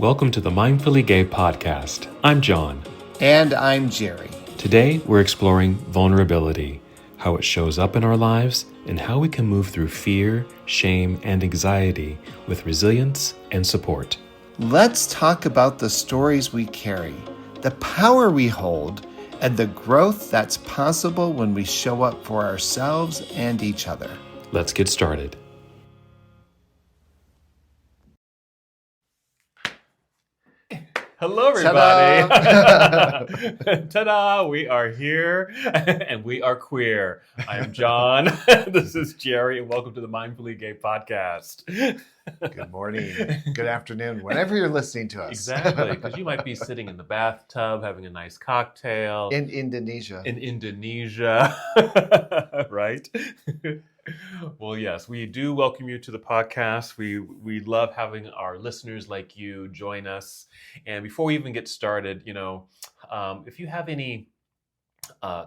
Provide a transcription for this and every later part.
Welcome to the Mindfully Gay podcast. I'm John. And I'm Jerry. Today, we're exploring vulnerability, how it shows up in our lives, and how we can move through fear, shame, and anxiety with resilience and support. Let's talk about the stories we carry, the power we hold, and the growth that's possible when we show up for ourselves and each other. Let's get started. Hello, everybody. Ta-da! Ta-da! We are here and we are queer. I am John. This is Jerry, and welcome to the Mindfully Gay podcast. Good morning, good afternoon, whenever you're listening to us. Exactly, because you might be sitting in the bathtub having a nice cocktail. In Indonesia. Right? Well, yes, we do welcome you to the podcast. We love having our listeners like you join us. And before we even get started, if you have any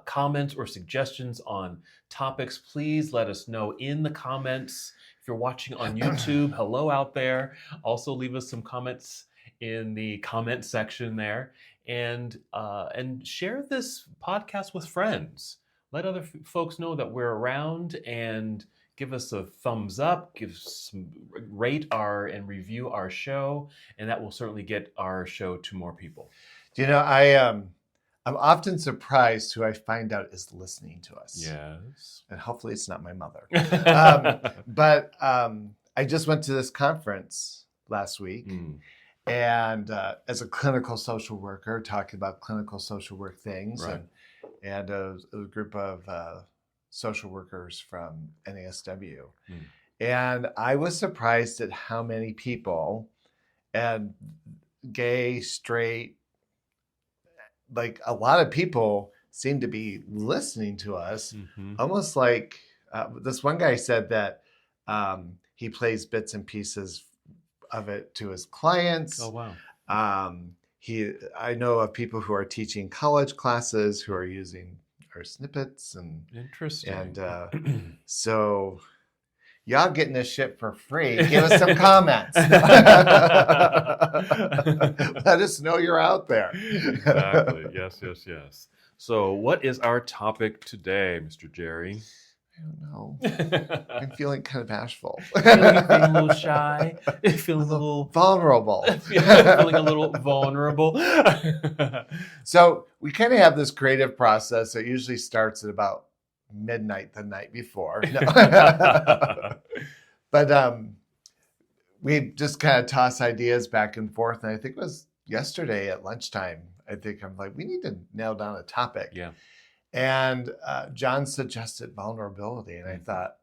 comments or suggestions on topics, please let us know in the comments. If you're watching on YouTube, hello out there. Also, leave us some comments in the comment section there, and share this podcast with friends. Let other folks know that we're around, and give us a thumbs up, rate and review our show, and that will certainly get our show to more people. I'm often surprised who I find out is listening to us. Yes. And hopefully it's not my mother. But I just went to this conference last week. And as a clinical social worker, talking about clinical social work things. Right. And a group of social workers from NASW. And I was surprised at how many people, and gay, straight, like a lot of people seem to be listening to us. Almost like this one guy said that he plays bits and pieces of it to his clients. Oh, wow. I know of people who are teaching college classes who are using our snippets and interesting. And so y'all getting this shit for free. Give us some comments. Let us know you're out there. Exactly. Yes. So what is our topic today, Mr. Jerry? I don't know. I'm feeling kind of bashful. Feeling a little shy. Feeling a little vulnerable. Feeling a little vulnerable. So we kind of have this creative process that usually starts at about midnight the night before. No. But we just kind of toss ideas back and forth. And I think it was yesterday at lunchtime. I think I'm like, we need to nail down a topic. Yeah. And John suggested vulnerability, and I thought,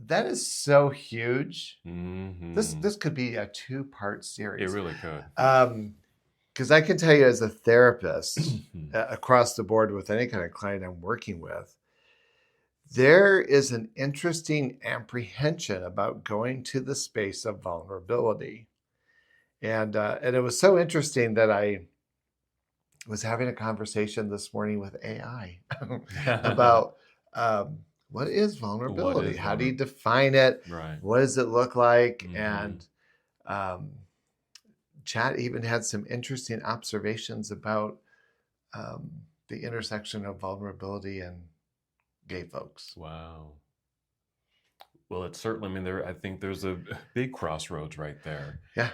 that is so huge. This could be a 2-part series. It really could. Because I can tell you, as a therapist, across the board with any kind of client I'm working with, there is an interesting apprehension about going to the space of vulnerability. And it was so interesting that I was having a conversation this morning with AI about what is vulnerability? How do you define it? Right. What does it look like? And chat even had some interesting observations about the intersection of vulnerability and gay folks. Wow. Well, it's certainly, I think there's a big crossroads right there. Yeah.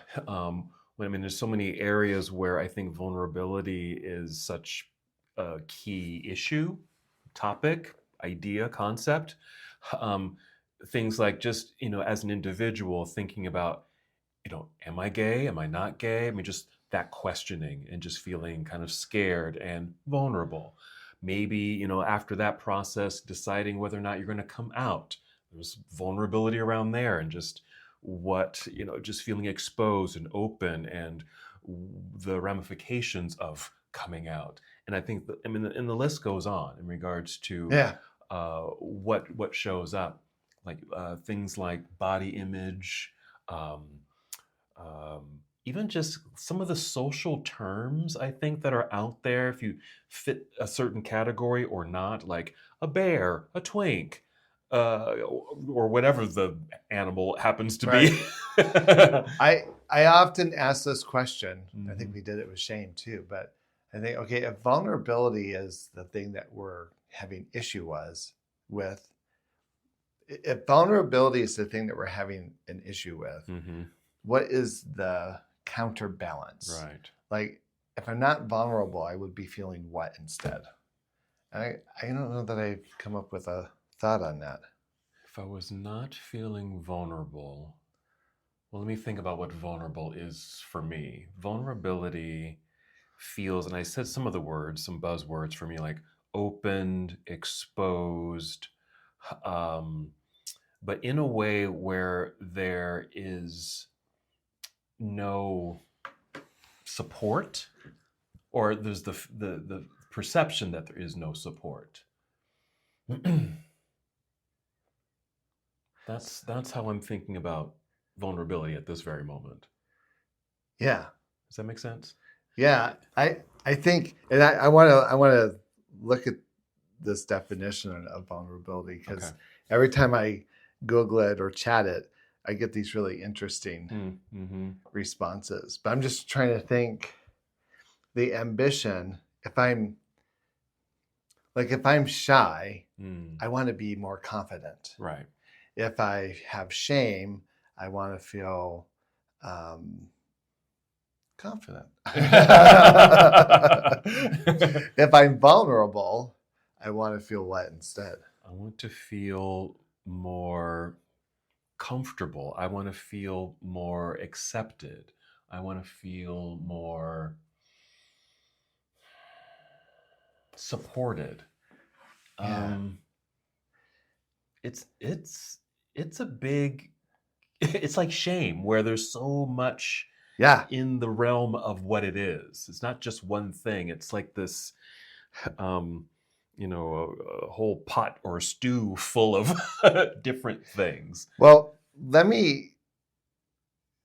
There's so many areas where I think vulnerability is such a key issue, topic, idea, concept. Things like just, as an individual thinking about, am I gay? Am I not gay? Just that questioning and just feeling kind of scared and vulnerable. Maybe, after that process, deciding whether or not you're going to come out. There's vulnerability around there, and just just feeling exposed and open, and the ramifications of coming out. And I think and the list goes on in regards to what shows up, like things like body image, even just some of the social terms I think that are out there, if you fit a certain category or not, like a bear, a twink, or whatever the animal happens to Right. be. I often ask this question. I think Mhm. we did it with shame too, but I think, okay, if vulnerability is the thing that we're having issue with, if vulnerability is the thing that we're having an issue with, Mhm. what is the counterbalance? Right. Like, if I'm not vulnerable, I would be feeling what instead? I don't know that I've come up with a thought on that. If I was not feeling vulnerable, well, let me think about what vulnerable is for me. Vulnerability feels, and I said some of the words, some buzzwords for me, like opened, exposed, um, but in a way where there is no support, or there's the perception that there is no support. That's how I'm thinking about vulnerability at this very moment. Yeah. Does that make sense? Yeah. I think, and I want to look at this definition of vulnerability Okay. because every time I Google it or chat it, I get these really interesting Mm-hmm. responses. But I'm just trying to think the ambition. If I'm shy, Mm. I want to be more confident. Right. If I have shame, I want to feel confident. If I'm vulnerable, I want to feel what instead? I want to feel more comfortable. I want to feel more accepted. I want to feel more supported. Yeah. Um, it's a big. It's like shame, where there's so much Yeah. in the realm of what it is. It's not just one thing. It's like this, um, a whole pot or stew full of different things. Well,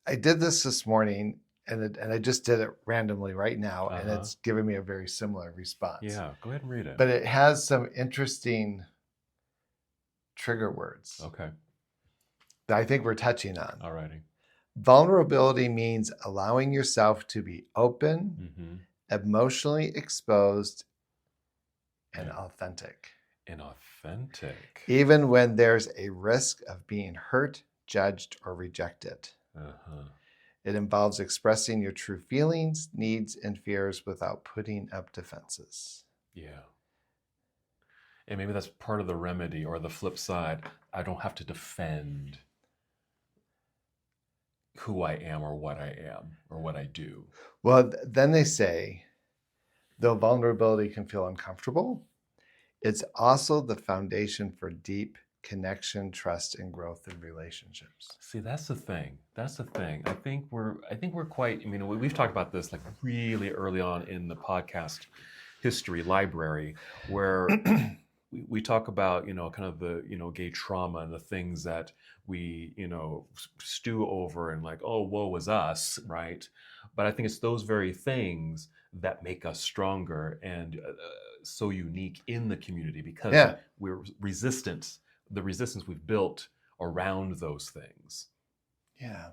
I did this morning and I just did it randomly right now, Uh and huh. it's giving me a very similar response. Yeah. Go ahead and read it. But it has some interesting trigger words Okay. that I think we're touching on. Alrighty. Vulnerability means allowing yourself to be open, Mm-hmm. emotionally exposed, and Yeah. authentic, Inauthentic. even when there's a risk of being hurt, judged, or rejected. Uh huh. It involves expressing your true feelings, needs, and fears without putting up defenses. Yeah. And maybe that's part of the remedy, or the flip side. I don't have to defend who I am, or what I am, or what I do. Well, then they say, though vulnerability can feel uncomfortable, it's also the foundation for deep connection, trust, and growth in relationships. See, that's the thing. That's the thing. I think we're quite. I mean, we've talked about this like really early on in the podcast history library, where we talk about kind of the gay trauma and the things that we stew over, and like, oh, woe was us, right? But I think it's those very things that make us stronger and so unique in the community, because Yeah. we're resistant. The resistance we've built around those things. Yeah.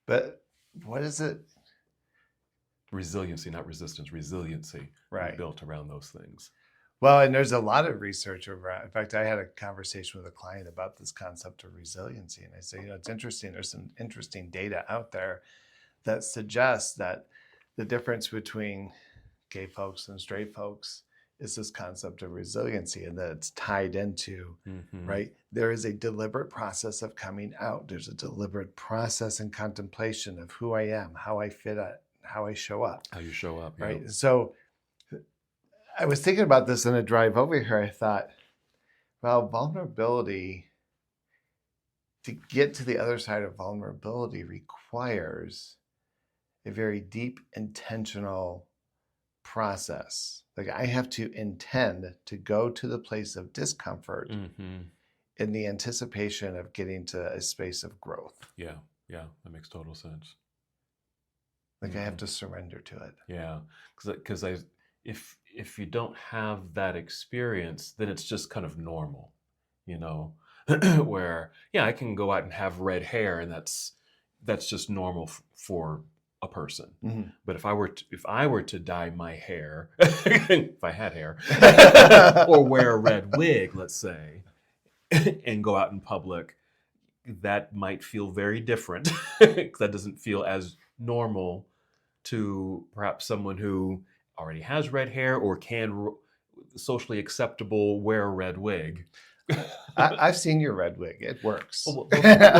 But what is it? Resiliency, not resistance. Resiliency we Right. built around those things. Well, and there's a lot of research around. In fact, I had a conversation with a client about this concept of resiliency. And I say, it's interesting. There's some interesting data out there that suggests that the difference between gay folks and straight folks is this concept of resiliency, and that it's tied into, Mm-hmm. right? There is a deliberate process of coming out. There's a deliberate process and contemplation of who I am, how I fit, how I show up, How you show up, yeah. right? So I was thinking about this in a drive over here. I thought, well, vulnerability, to get to the other side of vulnerability, requires a very deep, intentional process. Like, I have to intend to go to the place of discomfort Mm-hmm. in the anticipation of getting to a space of growth. Yeah, that makes total sense. Like, I have Mhm. to surrender to it. Yeah, because if if you don't have that experience, then it's just kind of normal, you know, where yeah, I can go out and have red hair, and that's just normal for a person. Mhm. But if I were to dye my hair, if I had hair, or wear a red wig, let's say, and go out in public, that might feel very different. That doesn't feel as normal to perhaps someone who already has red hair or can socially acceptable wear a red wig. I've seen your red wig. It works. Well,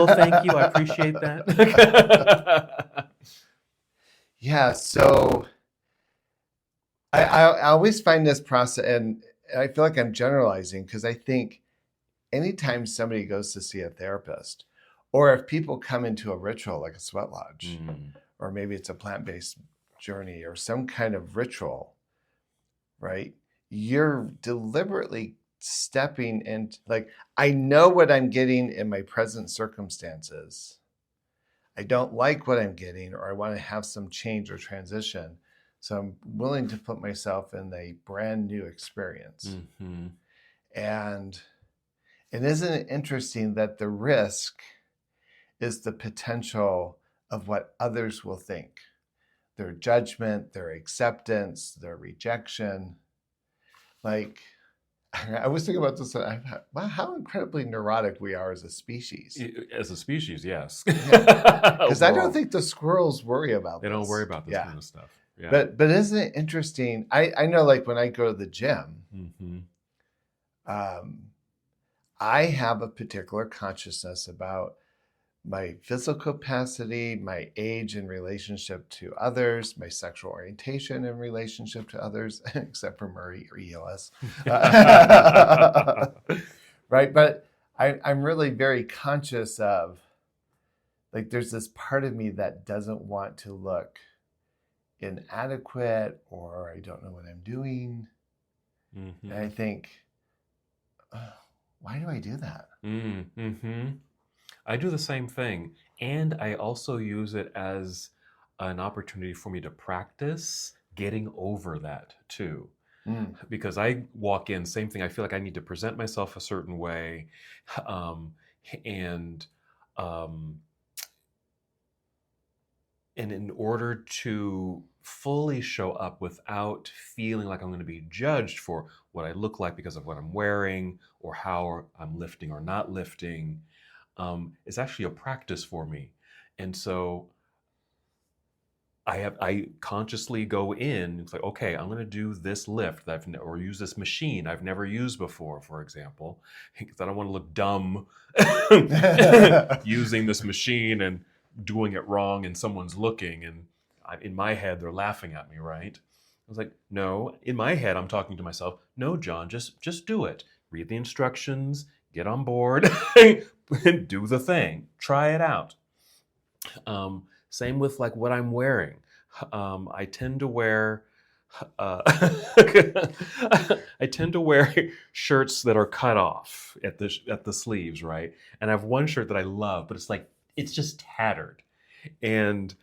thank you. I appreciate that. Yeah. So I always find this process, and I feel like I'm generalizing because I think anytime somebody goes to see a therapist, or if people come into a ritual like a sweat lodge, Mm, or maybe it's a plant-based journey or some kind of ritual, right? You're deliberately stepping in, like, I know what I'm getting in my present circumstances. I don't like what I'm getting, or I want to have some change or transition. So I'm willing to put myself in a brand new experience. hmm And isn't it interesting that the risk is the potential of what others will think, their judgment, their acceptance, their rejection. Like, I was thinking about this. I thought, wow, how incredibly neurotic we are as a species. As a species, yes. Because I don't think the squirrels worry about they this. don't worry about this Yeah. kind of stuff. Yeah. But isn't it interesting? I know, like, when I go to the gym, hmm I have a particular consciousness about my physical capacity, my age in relationship to others, my sexual orientation in relationship to others, except for Murray or ELS. Right? But I'm really very conscious of, like, there's this part of me that doesn't want to look inadequate or I don't know what I'm doing. And I think, why do I do that? Mm-hmm. I do the same thing. And I also use it as an opportunity for me to practice getting over that too. Mm. Because I walk in, same thing. I feel like I need to present myself a certain way. Um, and um, and in order to fully show up without feeling like I'm going to be judged for what I look like because of what I'm wearing or how I'm lifting or not lifting, it's actually a practice for me. And so I consciously go in. It's like, okay, I'm going to do this lift or use this machine I've never used before, for example, because I don't want to look dumb using this machine and doing it wrong, and someone's looking, and in my head they're laughing at me, right? I was like, no. In my head, I'm talking to myself. No, John, just do it. Read the instructions. Get on board. And do the thing. Try it out. Same with like what I'm wearing. I tend to wear uh, I tend to wear shirts that are cut off at the sleeves, right? And I have one shirt that I love, but it's just tattered, and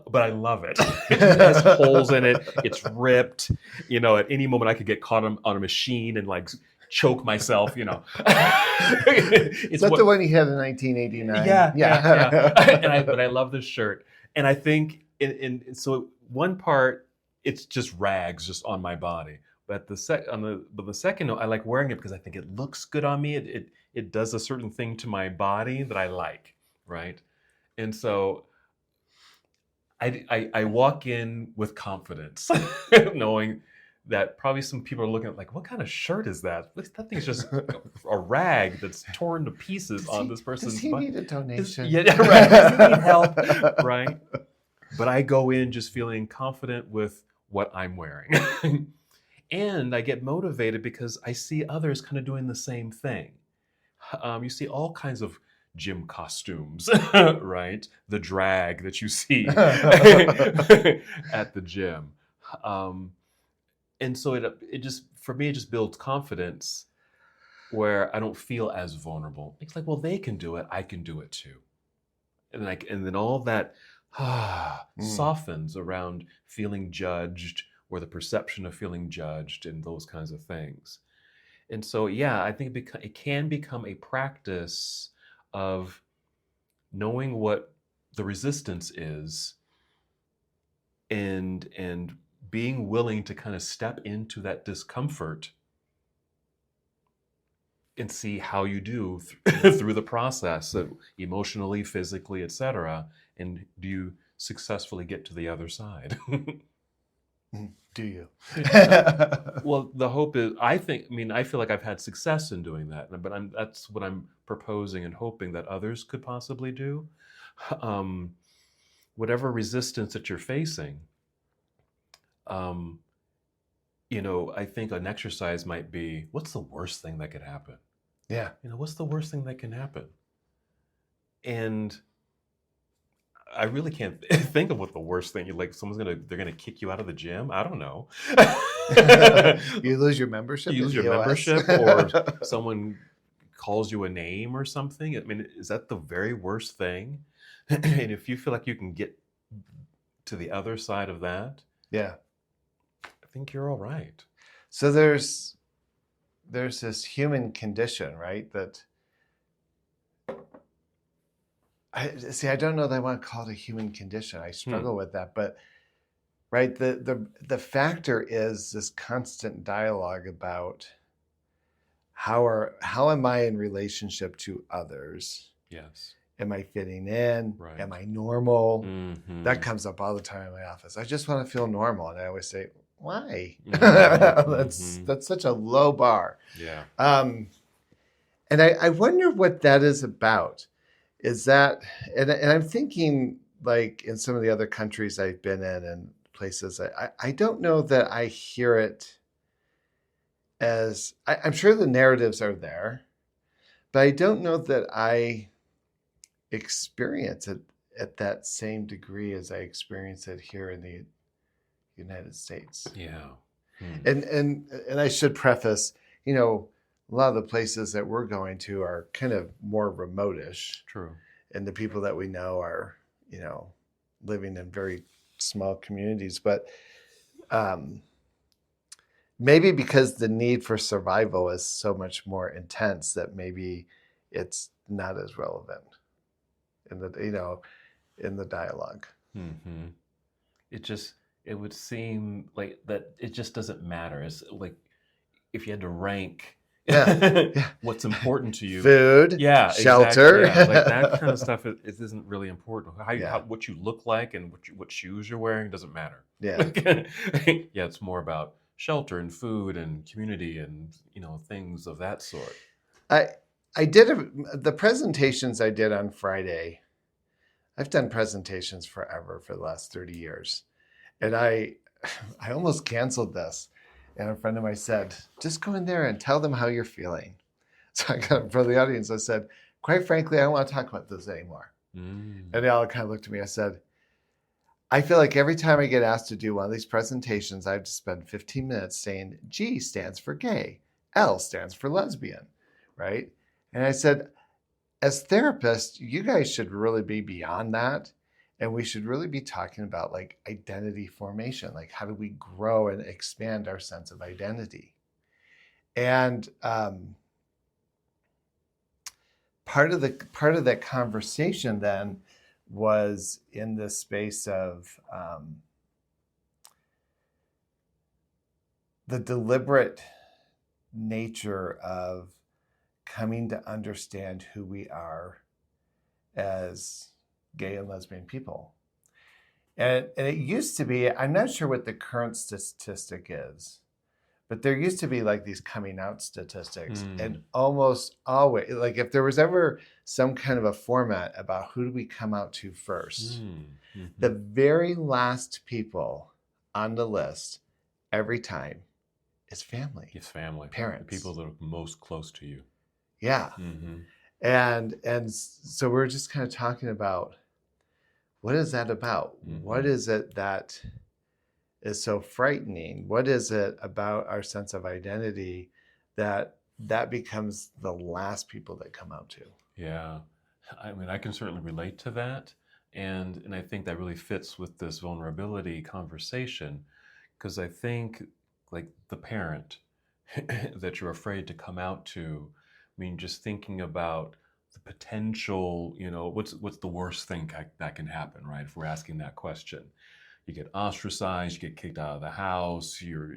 but I love it. It has holes in it. It's ripped. You know, at any moment I could get caught on a machine and like choke myself. You know, Is that the one you had in 1989? Yeah. But I love this shirt, and I think so one part it's just rags just on my body, but the second note I like wearing it because I think it looks good on me. It does a certain thing to my body that I like, right? And so I walk in with confidence, knowing that probably some people are looking at like, what kind of shirt is that? That thing's just a rag that's torn to pieces on this person's Does he butt. need a donation? Yeah, right. Does he need help? Right. But I go in just feeling confident with what I'm wearing. And I get motivated because I see others kind of doing the same thing. You see all kinds of gym costumes, right? The drag that you see at the gym. And so it just, for me, it just builds confidence where I don't feel as vulnerable. It's like, well, they can do it. I can do it too. And then all that softens around feeling judged or the perception of feeling judged and those kinds of things. And so, yeah, I think it can become a practice of knowing what the resistance is, and being willing to kind of step into that discomfort and see how you do through the process of emotionally, physically, etc. And do you successfully get to the other side? Do you? Well, the hope is, I think, I mean, I feel like I've had success in doing that, but that's what I'm proposing and hoping that others could possibly do. Um, Whatever resistance that you're facing, um, I think an exercise might be, what's the worst thing that could happen? Yeah. What's the worst thing that can happen? And I really can't think of what the worst thing. Like they're gonna kick you out of the gym. I don't know. You lose your membership. You at lose your EOS? membership, or someone calls you a name or something. I mean, is that the very worst thing? And if you feel like you can get to the other side of that, Yeah. I think you're all right. So there's this human condition, right? That I don't know that I want to call it a human condition. I struggle with that, but right, the factor is this constant dialogue about how am I in relationship to others? Yes. Am I fitting in? Right. Am I normal? Mm-hmm. That comes up all the time in my office. I just want to feel normal, and I always say, why? Mm-hmm. That's such a low bar. Yeah. And I wonder what that is about. Is that, and I'm thinking, like in some of the other countries I've been in and places, I don't know that I hear it as, I'm sure the narratives are there, but I don't know that I experience it at that same degree as I experience it here in the United States. Yeah. And I should preface, a lot of the places that we're going to are kind of more remote-ish. True. And the people that we know are, living in very small communities. But maybe because the need for survival is so much more intense that maybe it's not as relevant in the dialogue. Mm-hmm. It would seem like that it just doesn't matter. It's like if you had to rank what's important to you. Food, shelter. Exactly. Like that kind of stuff, it isn't really important. What you look like and what shoes you're wearing doesn't matter. Yeah. Yeah, it's more about shelter and food and community and things of that sort. I did the presentations I did on Friday. I've done presentations forever for the last 30 years. And I almost canceled this. And a friend of mine said, just go in there and tell them how you're feeling. So I got in front of the audience. I said, quite frankly, I don't want to talk about this anymore. And they all kind of looked at me. I said, I feel like every time I get asked to do one of these presentations, I have to spend 15 minutes saying G stands for gay, L stands for lesbian, right? And I said, as therapists, you guys should really be beyond that. And we should really be talking about like identity formation, like how do we grow and expand our sense of identity? And part of that conversation then was in this space of the deliberate nature of coming to understand who we are as gay and lesbian people. And it used to be, I'm not sure what the current statistic is, but there used to be like these coming out statistics. And almost always, like if there was ever some kind of a format about who do we come out to first, the very last people on the list every time is family. It's family. Parents. The people that are most close to you. Yeah. And so we're just kind of talking about, what is that about? What is it that is so frightening? What is it about our sense of identity that becomes the last people that come out to? Yeah. I mean, I can certainly relate to that. And I think that really fits with this vulnerability conversation, Because I think, like, the parent that you're afraid to come out to, I mean, just thinking about the potential, what's the worst thing that can happen, right? If we're asking that question, you get ostracized, you get kicked out of the house, you're,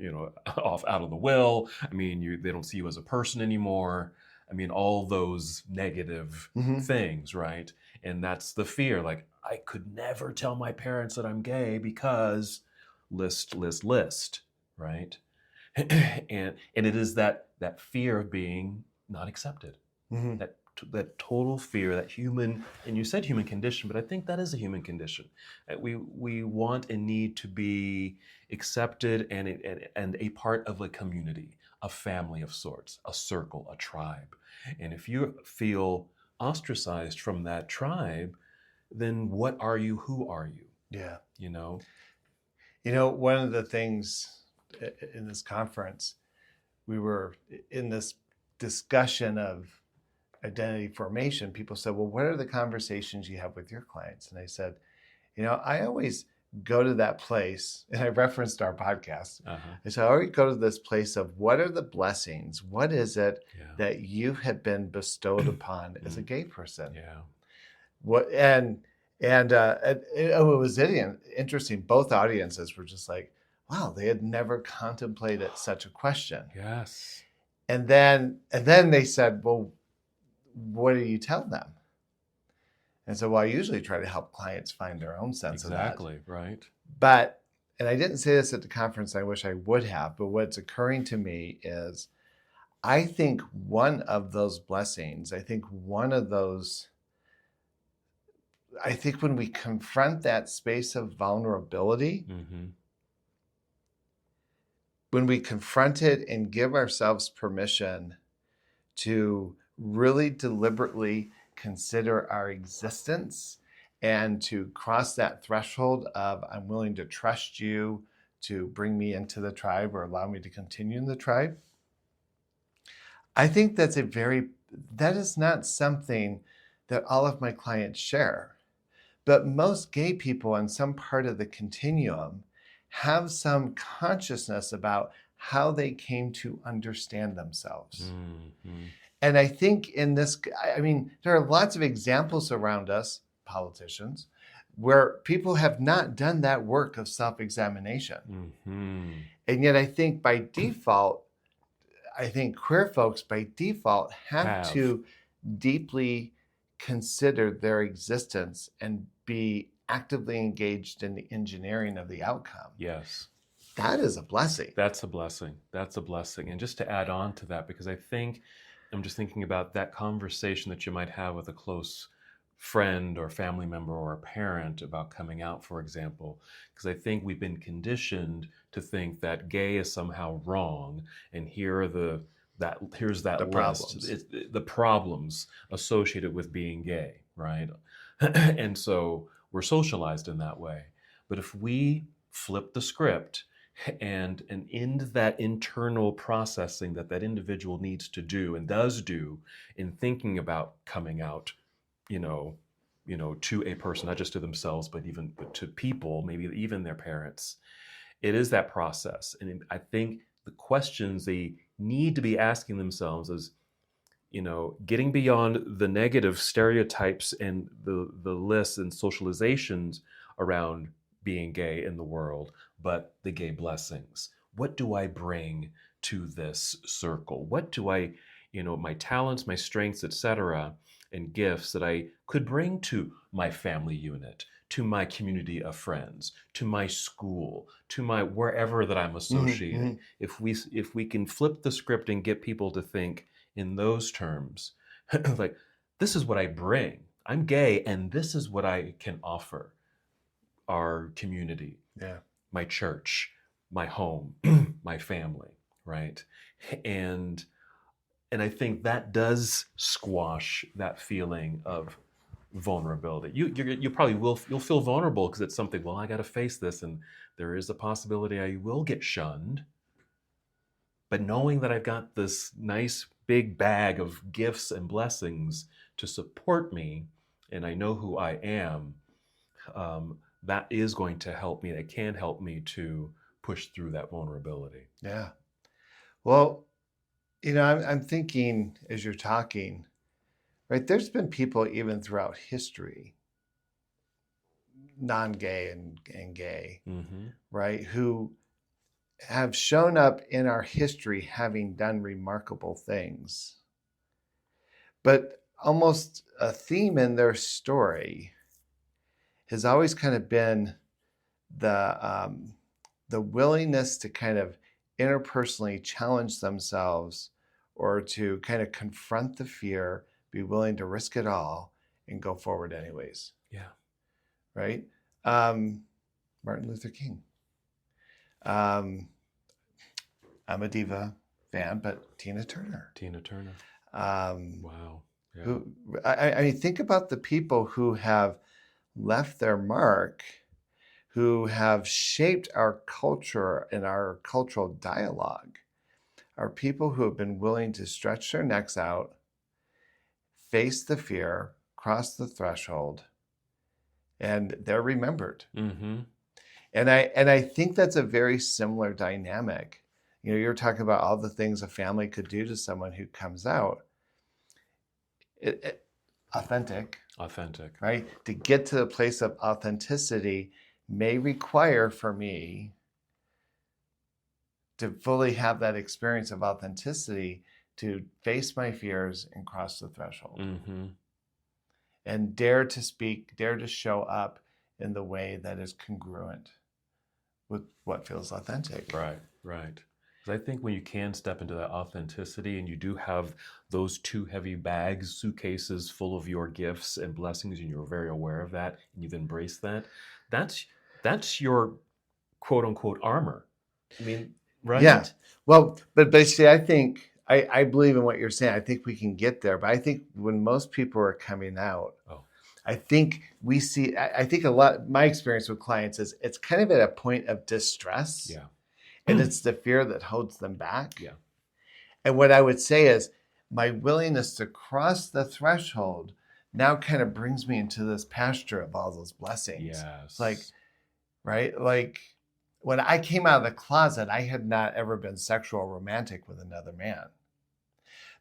off out of the will. I mean, they don't see you as a person anymore. I mean, all those negative Mm-hmm. things, right? And that's the fear. Like, I could never tell my parents that I'm gay because list, right? And it is that fear of being not accepted, Mm-hmm. that total fear, that human, and you said human condition, but I think that is a human condition. We want and need to be accepted and a part of a community, a family of sorts, a circle, a tribe. And if you feel ostracized from that tribe, then what are you? Who are you? Yeah. You know? One of the things in this conference, we were in this discussion of identity formation. People said, well, what are the conversations you have with your clients? And I said, I always go to that place, and I referenced our podcast. Uh-huh. I said, I always go to this place of what are the blessings? What is it Yeah. that you have been bestowed upon as a gay person? Yeah. What it was interesting. Both audiences were just like, wow, they had never contemplated such a question. Yes. And then they said, well, what do you tell them? And so, well, I usually try to help clients find their own sense of that. Exactly, right. But, and I didn't say this at the conference, I wish I would have, but what's occurring to me is I think one of those blessings, I think when we confront that space of vulnerability, Mm-hmm. when we confront it and give ourselves permission to really deliberately consider our existence and to cross that threshold of I'm willing to trust you to bring me into the tribe or allow me to continue in the tribe. I think that is not something that all of my clients share. But most gay people on some part of the continuum have some consciousness about how they came to understand themselves. Mm-hmm. And I think there are lots of examples around us, politicians, where people have not done that work of self-examination. Mm-hmm. And yet I think by default, queer folks by default have to deeply consider their existence and be actively engaged in the engineering of the outcome. Yes. That is a blessing. That's a blessing. That's a blessing. And just to add on to that, because I'm just thinking about that conversation that you might have with a close friend or family member or a parent about coming out, for example, because I think we've been conditioned to think that gay is somehow wrong, and here's that list, Problems. the problems associated with being gay, right? And so we're socialized in that way. But if we flip the script and end that internal processing that individual needs to do and does do in thinking about coming out, to a person, not just to themselves, but to people, maybe even their parents. It is that process. And I think the questions they need to be asking themselves is, getting beyond the negative stereotypes and the lists and socializations around being gay in the world, but the gay blessings. What do I bring to this circle? What do I, my talents, my strengths, etc., and gifts that I could bring to my family unit, to my community of friends, to my school, to my wherever that I'm associating. Mm-hmm. If we can flip the script and get people to think in those terms, like, this is what I bring. I'm gay, and this is what I can offer our community, my church, my home, my family, right? And I think that does squash that feeling of vulnerability. You probably you'll feel vulnerable because it's something. Well, I got to face this, and there is a possibility I will get shunned. But knowing that I've got this nice big bag of gifts and blessings to support me, and I know who I am, that is going to help me. It can help me to push through that vulnerability. Yeah. Well, I'm thinking as you're talking, right? There's been people even throughout history, non-gay and gay, Mm-hmm. right, who have shown up in our history having done remarkable things. But almost a theme in their story has always kind of been the willingness to kind of interpersonally challenge themselves or to kind of confront the fear, be willing to risk it all and go forward anyways. Yeah. Right? Martin Luther King. I'm a diva fan, but Tina Turner. Tina Turner. Um, Wow. Yeah. who I mean, think about the people who have left their mark, who have shaped our culture and our cultural dialogue, are people who have been willing to stretch their necks out, face the fear, cross the threshold, and they're remembered. Mm-hmm. And I think that's a very similar dynamic. You're talking about all the things a family could do to someone who comes out. Authentic, right? To get to the place of authenticity may require for me to fully have that experience of authenticity, to face my fears and cross the threshold. Mm-hmm. And dare to speak, dare to show up in the way that is congruent with what feels authentic. Right. Because I think when you can step into that authenticity and you do have those two heavy bags, suitcases full of your gifts and blessings, and you're very aware of that, and you've embraced that, that's your quote unquote armor. I mean, right? Yeah. Well, but basically, I think I believe in what you're saying. I think we can get there. But I think when most people are coming out, I think we see, I think a lot, my experience with clients is it's kind of at a point of distress. Yeah. And it's the fear that holds them back. Yeah. And what I would say is my willingness to cross the threshold now kind of brings me into this pasture of all those blessings. Yes. Like, right? Like when I came out of the closet, I had not ever been sexual or romantic with another man.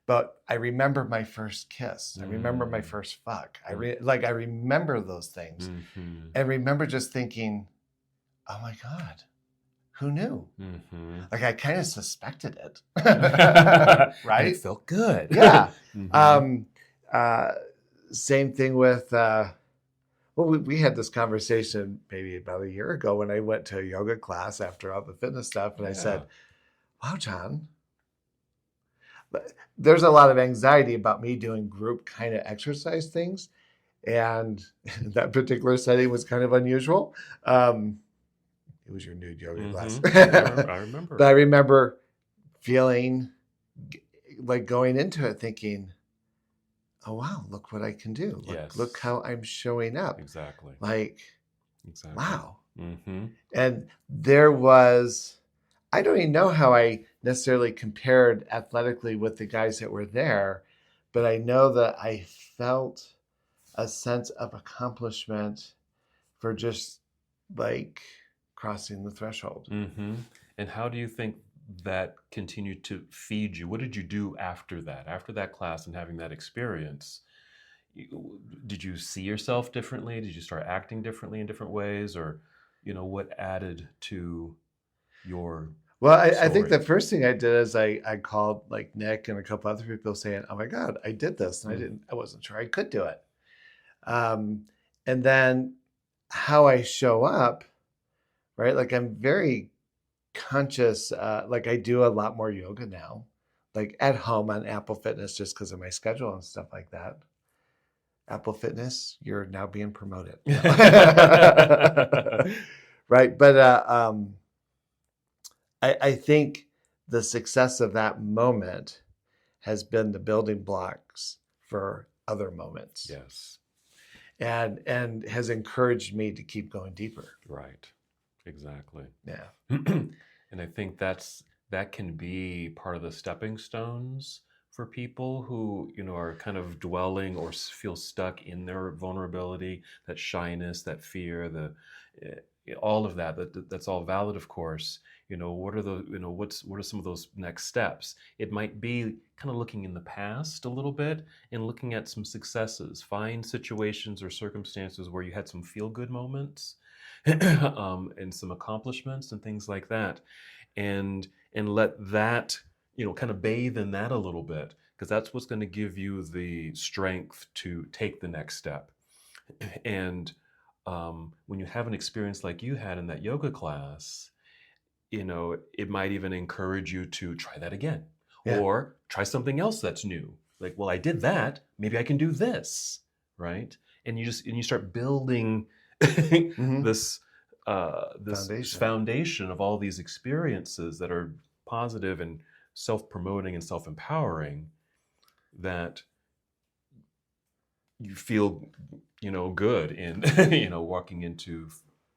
But I remember my first kiss. I remember my first fuck. I remember those things. Mm-hmm. And remember just thinking, oh my God, who knew? Mm-hmm. Like I kind of suspected it. Right? It felt good. Yeah. Mm-hmm. Same thing with, we had this conversation maybe about a year ago when I went to a yoga class after all the fitness stuff. And I said, wow, John, there's a lot of anxiety about me doing group kind of exercise things. And that particular setting was kind of unusual. It was your nude yoga class. I remember. But I remember feeling like going into it thinking, oh, wow, look what I can do. Look how I'm showing up. Exactly. Wow. Mm-hmm. And there was, I don't even know how I necessarily compared athletically with the guys that were there, but I know that I felt a sense of accomplishment for just like crossing the threshold. Mm-hmm. And how do you think that continued to feed you? What did you do after that class and having that experience? Did you see yourself differently? Did you start acting differently in different ways? Or, what added to your Well, I think the first thing I did is I called like Nick and a couple other people saying, oh my God, I did this. And I wasn't sure I could do it. And then how I show up, right? Like I'm very conscious, like I do a lot more yoga now, like at home on Apple Fitness, just because of my schedule and stuff like that. Apple Fitness, you're now being promoted. Right. But I think the success of that moment has been the building blocks for other moments. Yes. And has encouraged me to keep going deeper. Right. Exactly. Yeah. And I think that can be part of the stepping stones for people who, are kind of dwelling or feel stuck in their vulnerability, that shyness, that fear, all of that's all valid, of course. What are the, what are some of those next steps? It might be kind of looking in the past a little bit and looking at some successes. Find situations or circumstances where you had some feel good moments, and some accomplishments and things like that, and let that, kind of bathe in that a little bit, because that's what's going to give you the strength to take the next step. And when you have an experience like you had in that yoga class, it might even encourage you to try that again, Yeah. or try something else that's new. Like, well, I did that, maybe I can do this, right? And you start building Hmm. this this Foundation. foundation of all these experiences that are positive and self-promoting and self-empowering, that you feel, good in, walking into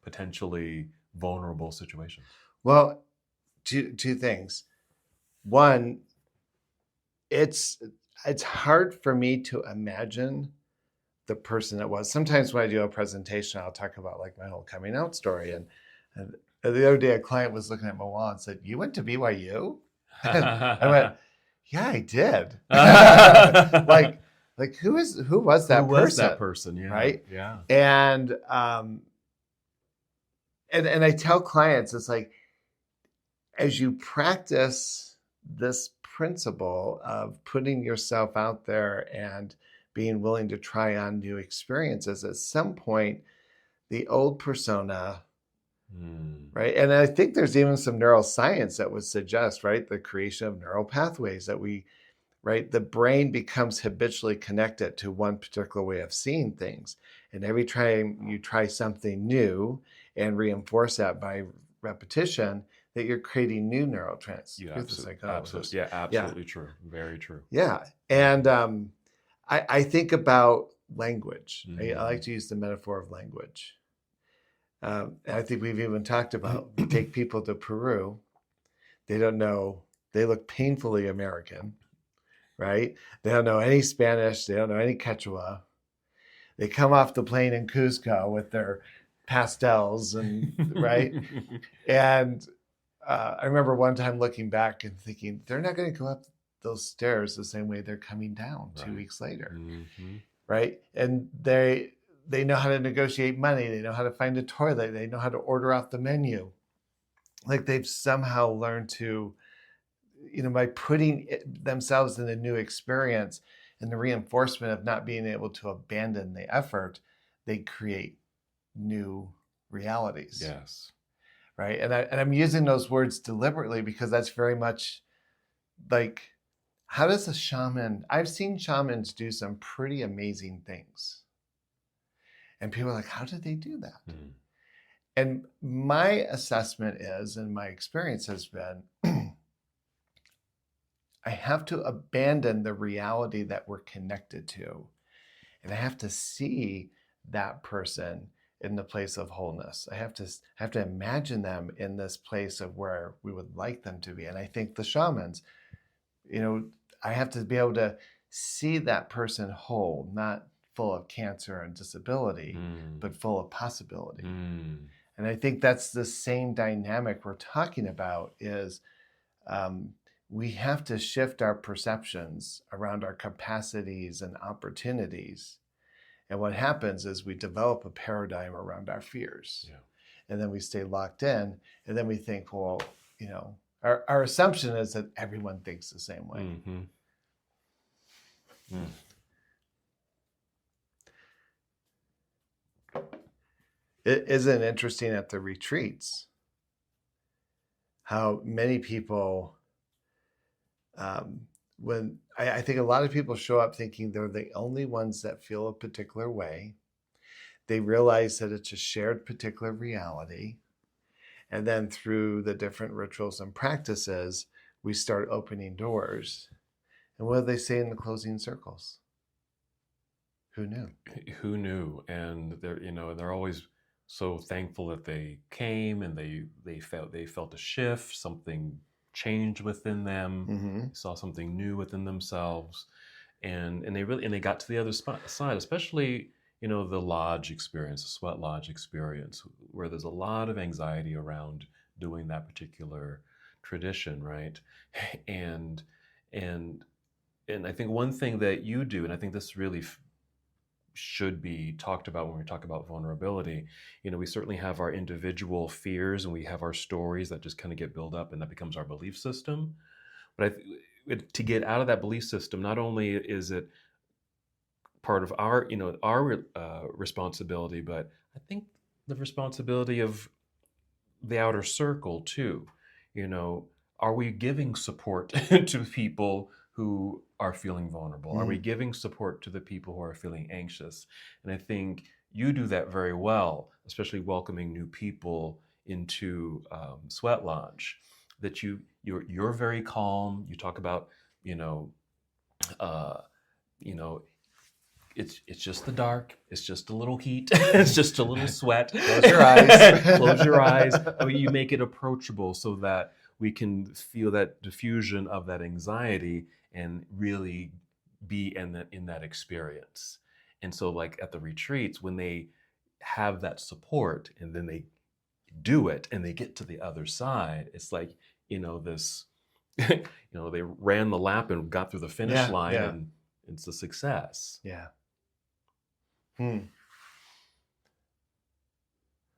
potentially vulnerable situations. Well, two things. One, it's hard for me to imagine the person it was. Sometimes when I do a presentation, I'll talk about like my whole coming out story. And the other day, a client was looking at my wall and said, "You went to BYU?" And I went, "Yeah, I did." like, who was Who that was person? that person? Yeah, Right. yeah. And I tell clients, it's like, as you practice this principle of putting yourself out there and being willing to try on new experiences, at some point, the old persona, right? And I think there's even some neuroscience that would suggest, right, the creation of neural pathways that right, the brain becomes habitually connected to one particular way of seeing things. And every time you try something new and reinforce that by repetition, that you're creating new neurotransmitters. You You're the psychologist. absolutely, yeah, Yeah. absolutely true. Very true. Yeah. And I think about language. I like Mhm. to use the metaphor of language. I think we've even talked about, you take people to Peru, they don't know, they look painfully American, right? They don't know any Spanish, they don't know any Quechua. They come off the plane in Cusco with their pastels and right. And I remember one time looking back and thinking, they're not going to go up those stairs the same way they're coming down 2 weeks later, Mhm. right? And they know how to negotiate money, they know how to find a toilet, they know how to order off the menu. Like they've somehow learned to, by putting themselves in a new experience and the reinforcement of not being able to abandon the effort, they create new realities. Yes. Right. And I'm using those words deliberately because that's very much like, how does a shaman, I've seen shamans do some pretty amazing things. And people are like, how did they do that? Mm. And my assessment is, and my experience has been, I have to abandon the reality that we're connected to. And I have to see that person in the place of wholeness. I have to imagine them in this place of where we would like them to be. And I think the shamans, I have to be able to see that person whole, not full of cancer and disability, but full of possibility. And I think that's the same dynamic we're talking about is we have to shift our perceptions around our capacities and opportunities. And what happens is we develop a paradigm around our fears. Yeah. And then we stay locked in. And then we think, well, our assumption is that everyone thinks the same way. Mm-hmm. Mm. It isn't interesting at the retreats how many people, when I think a lot of people show up thinking they're the only ones that feel a particular way. They realize that it's a shared particular reality. And then through the different rituals and practices, we start opening doors. And what do they say in the closing circles? Who knew? Who knew? And they're always so thankful that they came, and they felt a shift, something changed within them, Mm-hmm. saw something new within themselves, and they got to the other side, especially the lodge experience, the sweat lodge experience, where there's a lot of anxiety around doing that particular tradition, right? And and and I think one thing that you do, and I think this really should be talked about when we talk about vulnerability. We certainly have our individual fears and we have our stories that just kind of get built up, and that becomes our belief system. But to get out of that belief system, not only is it part of our responsibility, but I think the responsibility of the outer circle too. Are we giving support to people who are feeling vulnerable? Are we giving support to the people who are feeling anxious? And I think you do that very well, especially welcoming new people into Sweat Lodge. That you're very calm. You talk about you know uh, you know it's just the dark. It's just a little heat. It's just a little sweat. Close your eyes. Close your eyes. I mean, you make it approachable so that we can feel that diffusion of that anxiety and really be in that experience. And so, like at the retreats, when they have that support and then they do it and they get to the other side, it's like this. They ran the lap and got through the finish line, and it's a success. Yeah.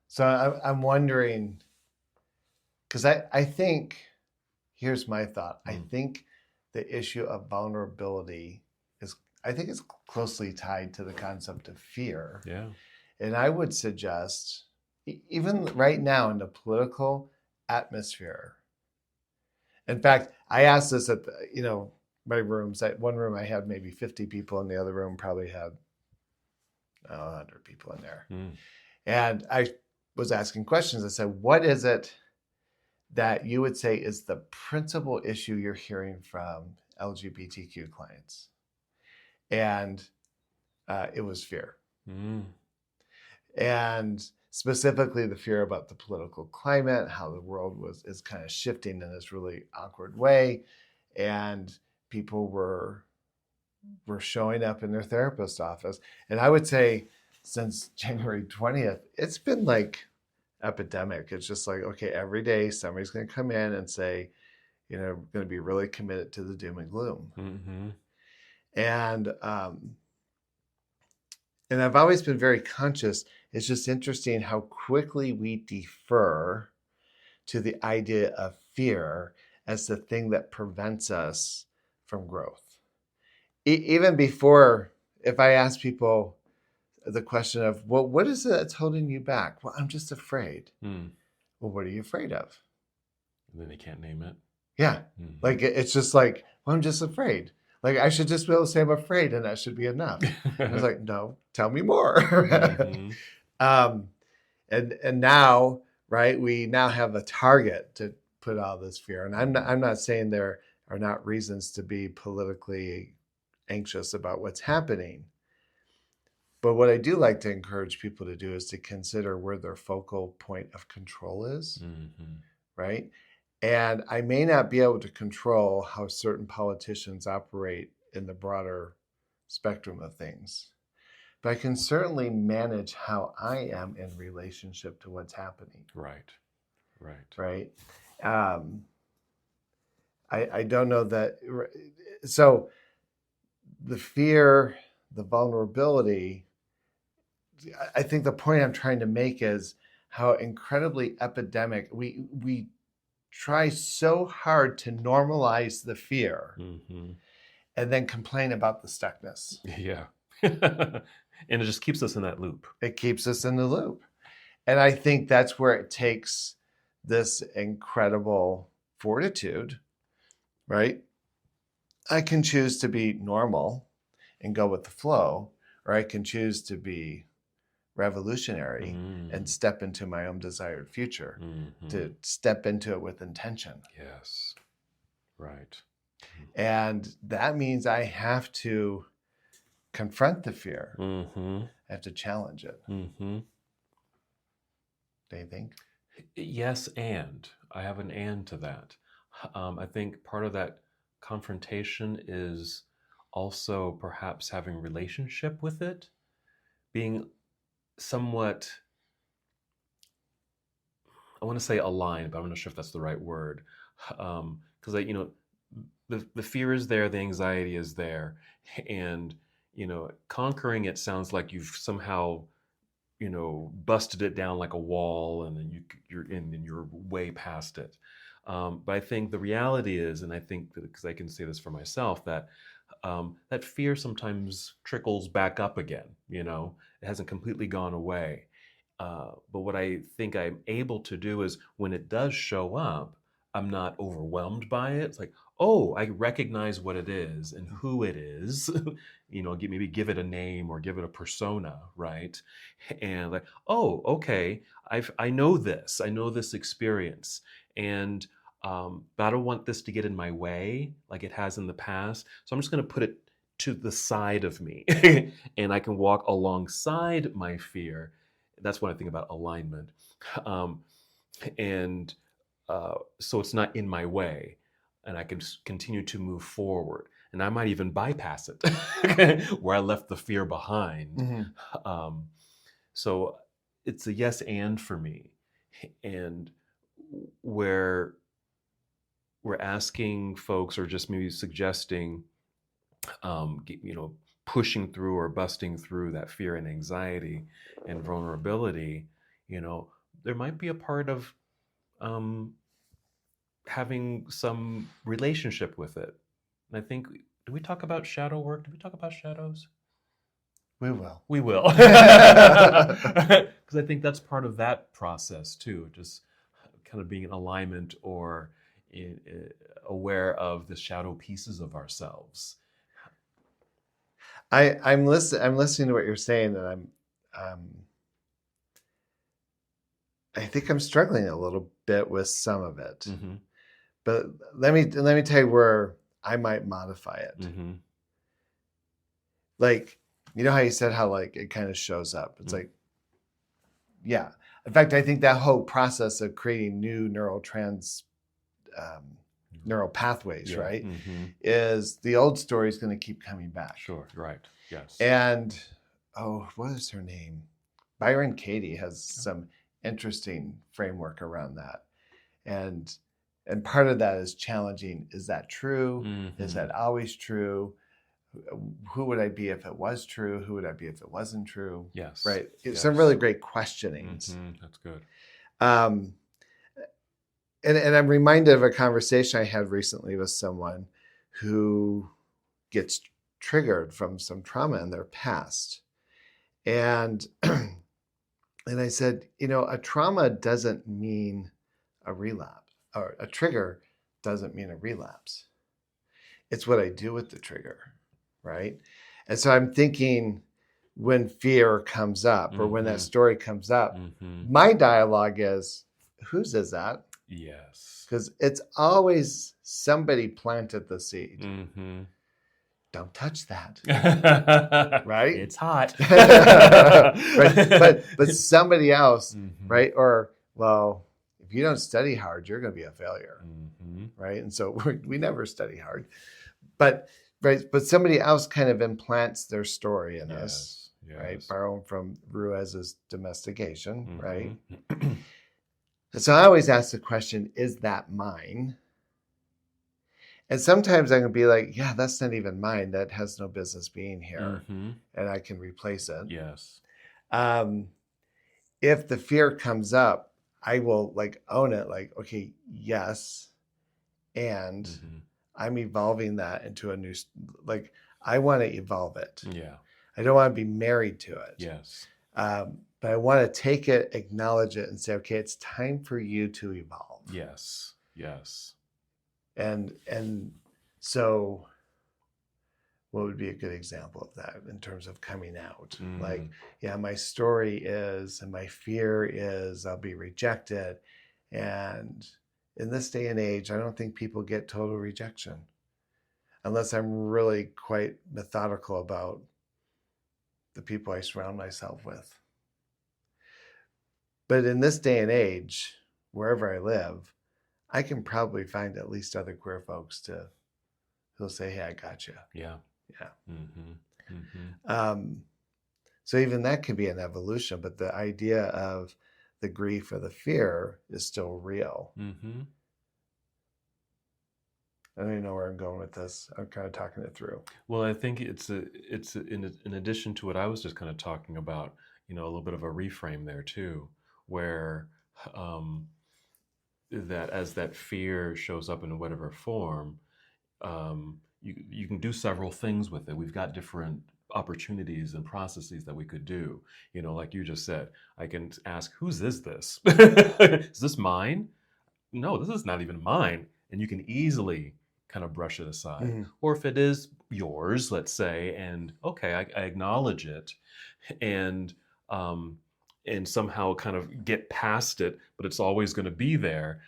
So I'm wondering, because I think, here's my thought. I think the issue of vulnerability I think it's closely tied to the concept of fear. Yeah. And I would suggest, even right now in the political atmosphere, in fact, I asked this at my rooms. One room I had maybe 50 people, and the other room probably had 100 people in there. And I was asking questions. I said, what is it that you would say is the principal issue you're hearing from LGBTQ clients? And it was fear. And specifically the fear about the political climate, how the world is kind of shifting in this really awkward way. And people were showing up in their therapist office. And I would say since January 20th, it's been like epidemic. It's just like, okay, every day somebody's going to come in and say, going to be really committed to the doom and gloom. And I've always been very conscious. It's just interesting how quickly we defer to the idea of fear as the thing that prevents us from growth. Even before, if I ask people the question of, well, what is it that's holding you back? Well, I'm just afraid. Well, what are you afraid of? And then they can't name it. Yeah. Like, it's just like, well, I'm just afraid. Like, I should just be able to say I'm afraid and that should be enough. I was like, no, tell me more. And now, right, we now have a target to put all this fear. And I'm not saying there are not reasons to be politically anxious about what's happening. But what I do like to encourage people to do is to consider where their focal point of control is, right? And I may not be able to control how certain politicians operate in the broader spectrum of things, but I can certainly manage how I am in relationship to what's happening. Right. I don't know that. So the fear, the vulnerability, I think the point I'm trying to make is how incredibly epidemic we try so hard to normalize the fear and then complain about the stuckness. Yeah. And it just keeps us in that loop. It keeps us in the loop. And I think that's where it takes this incredible fortitude, right? I can choose to be normal and go with the flow, or I can choose to be revolutionary and step into my own desired future, to step into it with intention. Yes. Right. And that means I have to confront the fear. I have to challenge it. Do you think? Yes, and I have an and to that. I think part of that confrontation is also perhaps having relationship with it, being somewhat, I want to say aligned, but I'm not sure if that's the right word. Because the fear is there, the anxiety is there, and conquering it sounds like you've somehow busted it down like a wall, and then you're in and you're way past it. But I think the reality is, and I think because I can say this for myself, that that fear sometimes trickles back up again. It hasn't completely gone away. But what I think I'm able to do is when it does show up, I'm not overwhelmed by it. It's like, oh, I recognize what it is and who it is. Maybe give it a name or give it a persona, right? And like, oh, okay, I know this. I know this experience, and but I don't want this to get in my way like it has in the past. So I'm just going to put it to the side of me, and I can walk alongside my fear. That's what I think about alignment. Um, and so it's not in my way, and I can continue to move forward. And I might even bypass it where I left the fear behind. Mm-hmm. So it's a yes and for me. And where we're asking folks or just maybe suggesting, pushing through or busting through that fear and anxiety and vulnerability, there might be a part of having some relationship with it. And I think, do we talk about shadow work? Do we talk about shadows? We will. We will. Because I think that's part of that process too, just kind of being in alignment or aware of the shadow pieces of ourselves. I'm listening to what you're saying, and I think I'm struggling a little bit with some of it. Mm-hmm. But let me tell you where I might modify it. Mm-hmm. Like, how you said how like it kind of shows up. It's Mm-hmm. like, yeah. In fact, I think that whole process of creating new neural pathways, Yeah. right, Mm-hmm. is the old story is going to keep coming back. Sure. Right. Yes. And what is her name? Byron Katie has some interesting framework around that. And part of that is challenging. Is that true? Mm-hmm. Is that always true? Who would I be if it was true? Who would I be if it wasn't true? Yes. Right. Yes. Some really great questionings. Mm-hmm. That's good. And I'm reminded of a conversation I had recently with someone who gets triggered from some trauma in their past. And and I said, a trauma doesn't mean a relapse, or a trigger doesn't mean a relapse. It's what I do with the trigger, right? And so I'm thinking when fear comes up or when that story comes up, my dialogue is, whose is that? Yes. Because it's always somebody planted the seed. Mm-hmm. Don't touch that. Right? It's hot. Right. But somebody else, right? Or, well, if you don't study hard, you're going to be a failure. Right. And so we never study hard. But somebody else kind of implants their story in us. Yes. Right? Borrowing from Ruiz's domestication, right? And so I always ask the question, is that mine? And sometimes I can be like, yeah, that's not even mine. That has no business being here. And I can replace it. Yes. If the fear comes up, I will like own it. Like, okay, yes. And I'm evolving that into a new, like, I want to evolve it. Yeah. I don't want to be married to it. Yes. But I want to take it, acknowledge it, and say, okay, it's time for you to evolve. Yes. Yes. And so what would be a good example of that in terms of coming out? Like, yeah, my story is, and my fear is I'll be rejected. And in this day and age, I don't think people get total rejection unless I'm really quite methodical about the people I surround myself with. But in this day and age, wherever I live, I can probably find at least other queer folks who'll say, hey, I got you. Yeah. Yeah. So even that could be an evolution, but the idea of the grief or the fear is still real. Mm-hmm. I don't even know where I'm going with this. I'm kind of talking it through. Well, I think in addition to what I was just kind of talking about, a little bit of a reframe there too, where um, that as that fear shows up in whatever form, you can do several things with it. We've got different opportunities and processes that we could do. Like you just said, I can ask, "Whose is this? Is this mine? No, this is not even mine," and you can easily kind of brush it aside. Mm-hmm. Or if it is yours, let's say, and okay, I acknowledge it, and um, and somehow kind of get past it, but it's always going to be there.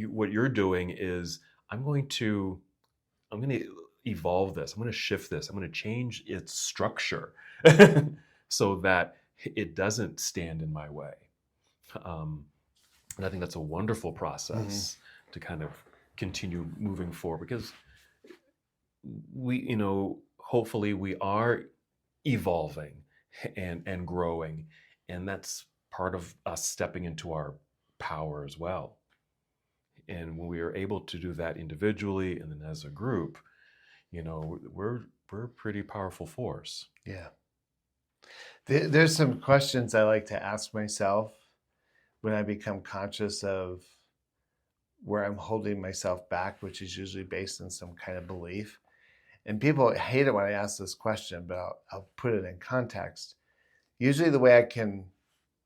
What you're doing is I'm going to evolve this. I'm going to shift this. I'm going to change its structure so that it doesn't stand in my way. And I think that's a wonderful process to kind of continue moving forward, because hopefully we are evolving and growing, and that's part of us stepping into our power as well. And when we are able to do that individually and then as a group, we're a pretty powerful force. Yeah. There's some questions I like to ask myself when I become conscious of where I'm holding myself back, which is usually based on some kind of belief. And people hate it when I ask this question, but I'll put it in context. Usually the way I can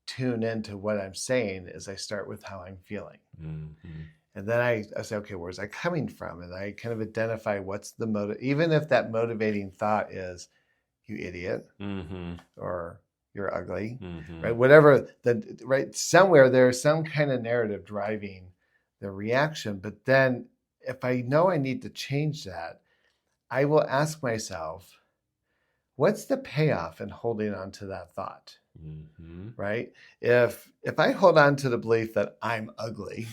tune into what I'm saying is I start with how I'm feeling. Mm-hmm. And then I say, okay, where's that coming from? And I kind of identify what's the motive, even if that motivating thought is, you idiot, Mm-hmm. or you're ugly, Mm-hmm. right? Whatever, right? Somewhere there's some kind of narrative driving the reaction. But then if I know I need to change that, I will ask myself, what's the payoff in holding on to that thought? Mm-hmm. Right? If I hold on to the belief that I'm ugly,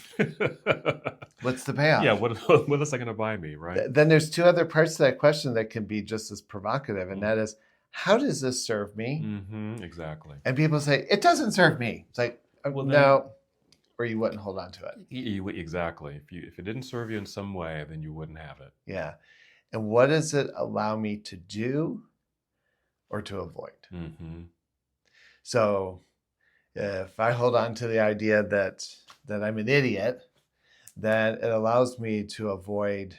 what's the payoff? Yeah, what is that going to buy me, right? Then there's two other parts to that question that can be just as provocative, and that is, how does this serve me? Mm-hmm. Exactly. And people say, it doesn't serve me. It's like, Well, no, or you wouldn't hold on to it. Exactly. If it didn't serve you in some way, then you wouldn't have it. Yeah. And what does it allow me to do or to avoid? Mm-hmm. So if I hold on to the idea that I'm an idiot, then it allows me to avoid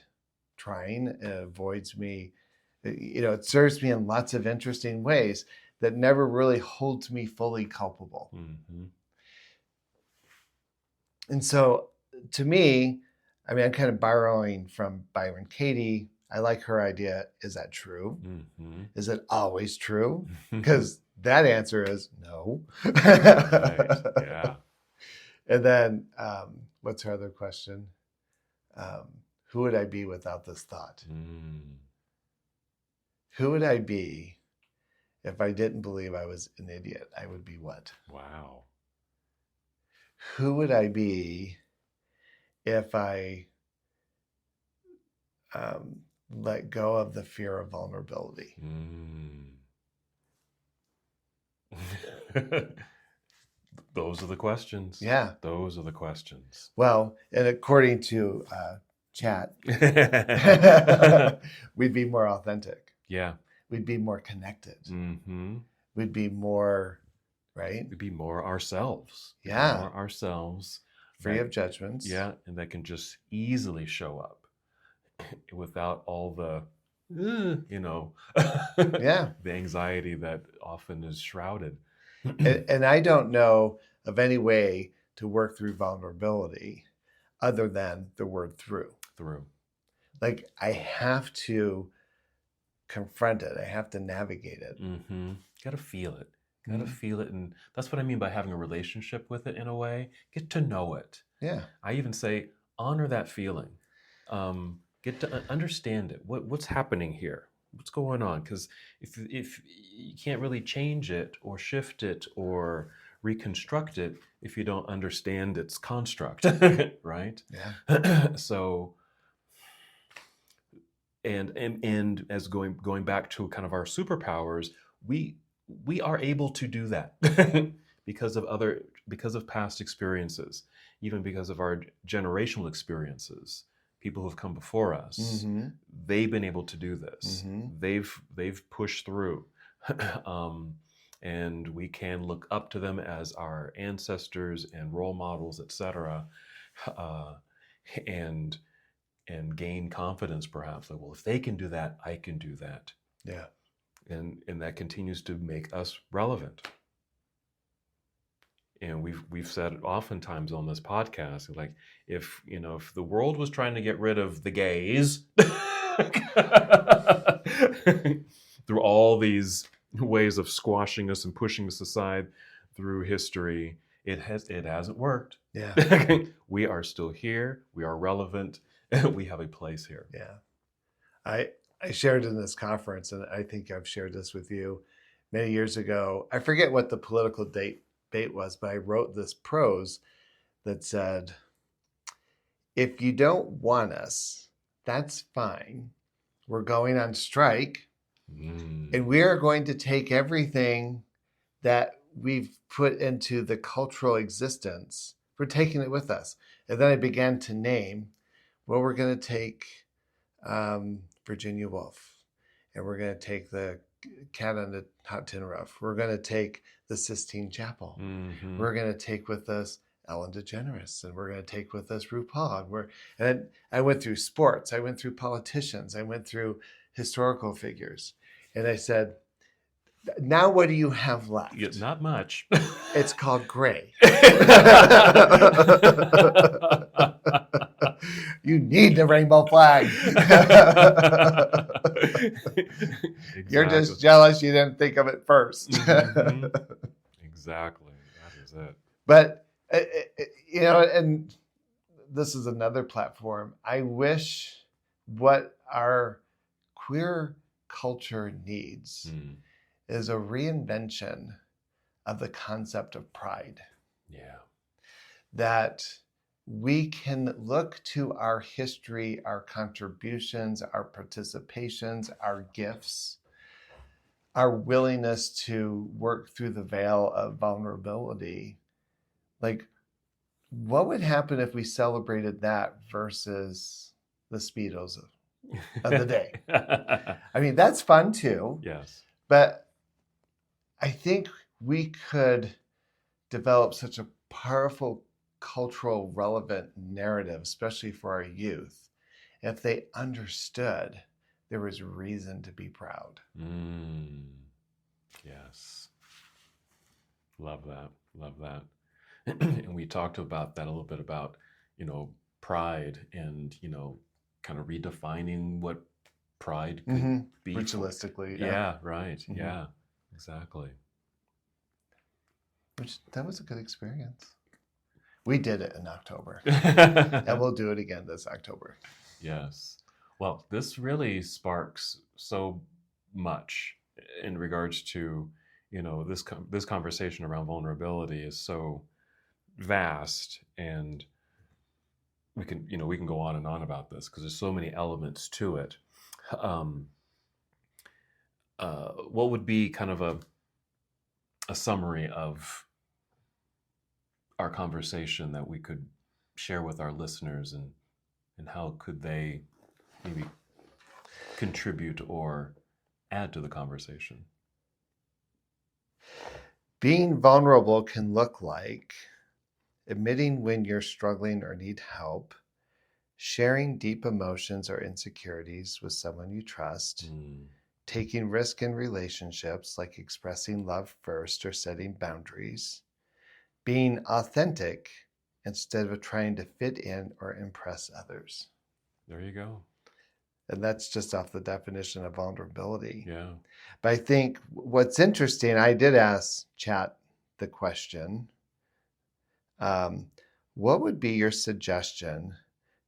trying. It avoids me, it serves me in lots of interesting ways that never really holds me fully culpable. Mm-hmm. And so to me, I mean, I'm kind of borrowing from Byron Katie. I like her idea. Is that true? Mm-hmm. Is it always true? Because that answer is no. Right. Yeah. And then what's her other question? Who would I be without this thought? Mm. Who would I be if I didn't believe I was an idiot? I would be what? Wow. Who would I be if I let go of the fear of vulnerability? Those are the questions. Yeah. Those are the questions. Well, and according to chat, we'd be more authentic. Yeah. We'd be more connected. Mm-hmm. We'd be more, right? We'd be more ourselves. Yeah. More ourselves. Free of judgments. Yeah. And that can just easily show up without all the, yeah, the anxiety that often is shrouded. And I don't know of any way to work through vulnerability other than the word through. Like I have to confront it. I have to navigate it. Mm-hmm. Got to feel it. Got to feel it. And that's what I mean by having a relationship with it in a way. Get to know it. Yeah. I even say, honor that feeling. Get to understand it. What's happening here? What's going on? Because if you can't really change it or shift it or reconstruct it if you don't understand its construct, right? Yeah. So, and as going back to kind of our superpowers, we we are able to do that because of past experiences, even because of our generational experiences. People who have come before us, Mm-hmm. they've been able to do this. Mm-hmm. They've pushed through, and we can look up to them as our ancestors and role models, etc. Uh, and gain confidence, perhaps, like, well, if they can do that, I can do that. Yeah. And that continues to make us relevant. And we've said oftentimes on this podcast, like, if the world was trying to get rid of the gays through all these ways of squashing us and pushing us aside through history, it hasn't worked. Yeah. We are still here. We are relevant. We have a place here. Yeah. I shared in this conference, and I think I've shared this with you many years ago. I forget what the political debate was, but I wrote this prose that said, if you don't want us, that's fine. We're going on strike, and we are going to take everything that we've put into the cultural existence. We're taking it with us. And then I began to name, well, we're going to take Virginia Woolf, and we're going to take the Cat on the Hot Tin Roof. We're going to take the Sistine Chapel. Mm-hmm. We're going to take with us Ellen DeGeneres, and we're going to take with us RuPaul. And I went through sports. I went through politicians. I went through historical figures. And I said, now what do you have left? Yeah, not much. It's called gray. You need the rainbow flag. Exactly. You're just jealous you didn't think of it first. Mm-hmm. Exactly. That is it. But, and this is another platform. I wish what our queer culture needs is a reinvention of the concept of pride. Yeah. That we can look to our history, our contributions, our participations, our gifts, our willingness to work through the veil of vulnerability. Like, what would happen if we celebrated that versus the Speedos of the day? I mean, that's fun too. Yes. But I think we could develop such a powerful cultural relevant narrative, especially for our youth, if they understood there was reason to be proud. Yes. Love that. Love that. And we talked about that a little bit about, pride and, kind of redefining what pride could be. Ritualistically. Yeah, right. Mm-hmm. Yeah, exactly. That was a good experience. We did it in October. And we'll do it again this October. Yes. Well, this really sparks so much in regards to, this conversation around vulnerability is so vast, and we can go on and on about this because there's so many elements to it. What would be kind of a summary of our conversation that we could share with our listeners, and how could they maybe contribute or add to the conversation? Being vulnerable can look like admitting when you're struggling or need help, sharing deep emotions or insecurities with someone you trust, taking risk in relationships like expressing love first or setting boundaries, being authentic instead of trying to fit in or impress others. There you go. And that's just off the definition of vulnerability. Yeah. But I think what's interesting, I did ask Chat the question, what would be your suggestion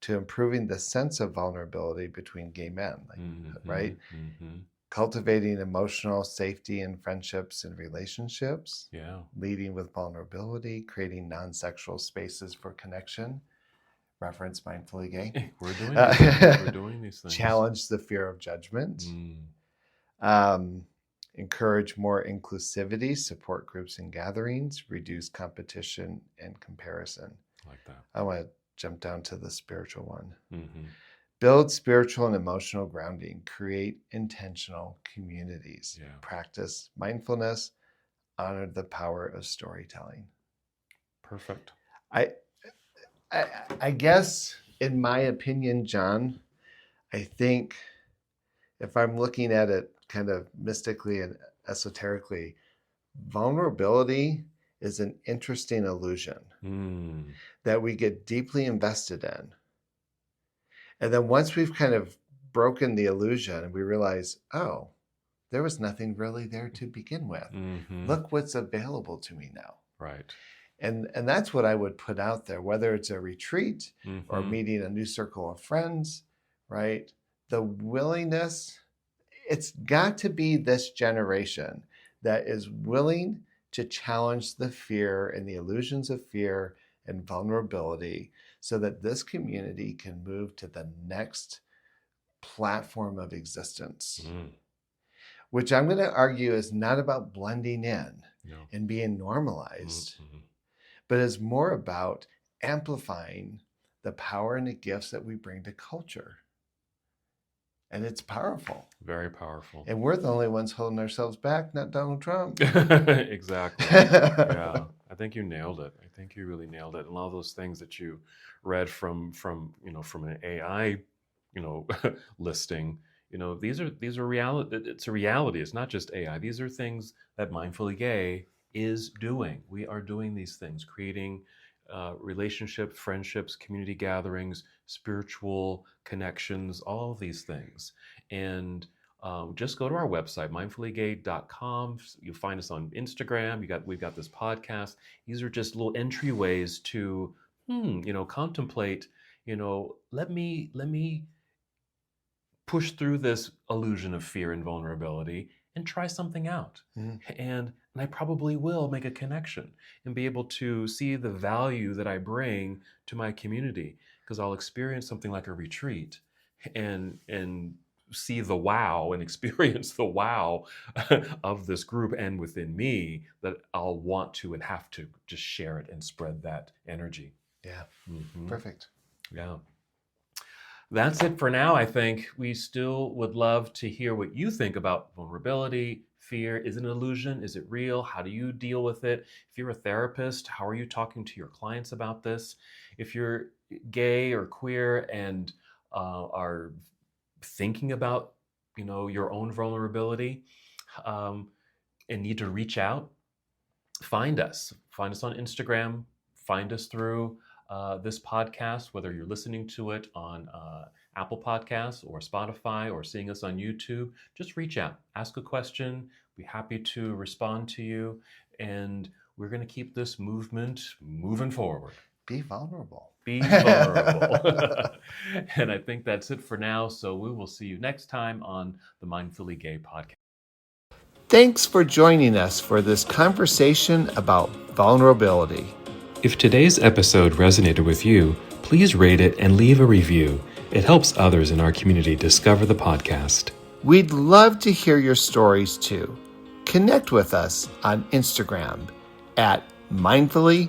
to improving the sense of vulnerability between gay men, right? Mm-hmm. Cultivating emotional safety in friendships and relationships. Yeah. Leading with vulnerability, creating non-sexual spaces for connection. Reference Mindfully Gay. We're doing these things. Challenge the fear of judgment. encourage more inclusivity, support groups and gatherings, reduce competition and comparison. Like that. I want to jump down to the spiritual one. Mm-hmm. Build spiritual and emotional grounding, create intentional communities, Yeah. practice mindfulness, honor the power of storytelling. Perfect. I guess, in my opinion, John, I think if I'm looking at it kind of mystically and esoterically, vulnerability is an interesting illusion that we get deeply invested in. And then once we've kind of broken the illusion, we realize, oh, there was nothing really there to begin with. Mm-hmm. Look what's available to me now. Right. And that's what I would put out there, whether it's a retreat or Mm-hmm. meeting a new circle of friends, right? The willingness, it's got to be this generation that is willing to challenge the fear and the illusions of fear and vulnerability so that this community can move to the next platform of existence, which I'm going to argue is not about blending in and being normalized, but is more about amplifying the power and the gifts that we bring to culture. And it's powerful. Very powerful. And we're the only ones holding ourselves back, not Donald Trump. Exactly. Yeah. I think you nailed it. I think you really nailed it. And all those things that you read from an AI, listing, these are reality. It's a reality. It's not just AI. These are things that Mindfully Gay is doing. We are doing these things, creating relationships, friendships, community gatherings, spiritual connections, all of these things. And just go to our website, mindfullygay.com. You'll find us on Instagram. We've got this podcast. These are just little entryways to, contemplate, let me push through this illusion of fear and vulnerability and try something out. And I probably will make a connection and be able to see the value that I bring to my community, because I'll experience something like a retreat and see the wow and experience the wow of this group and within me, that I'll want to and have to just share it and spread that energy. Yeah. Mm-hmm. Perfect. Yeah. That's it for now. I think we still would love to hear what you think about vulnerability, fear. Is it an illusion? Is it real? How do you deal with it? If you're a therapist, how are you talking to your clients about this? If you're gay or queer and are thinking about, your own vulnerability and need to reach out, find us on Instagram, find us through this podcast, whether you're listening to it on Apple Podcasts or Spotify or seeing us on YouTube. Just reach out, ask a question. We'd be happy to respond to you. And we're going to keep this movement moving forward. Be vulnerable. Be vulnerable. And I think that's it for now. So we will see you next time on the Mindfully Gay podcast. Thanks for joining us for this conversation about vulnerability. If today's episode resonated with you, please rate it and leave a review. It helps others in our community discover the podcast. We'd love to hear your stories too. Connect with us on Instagram at mindfully_gay.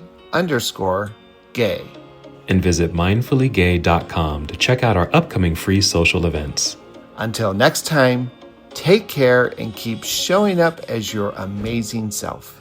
And visit mindfullygay.com to check out our upcoming free social events. Until next time, take care and keep showing up as your amazing self.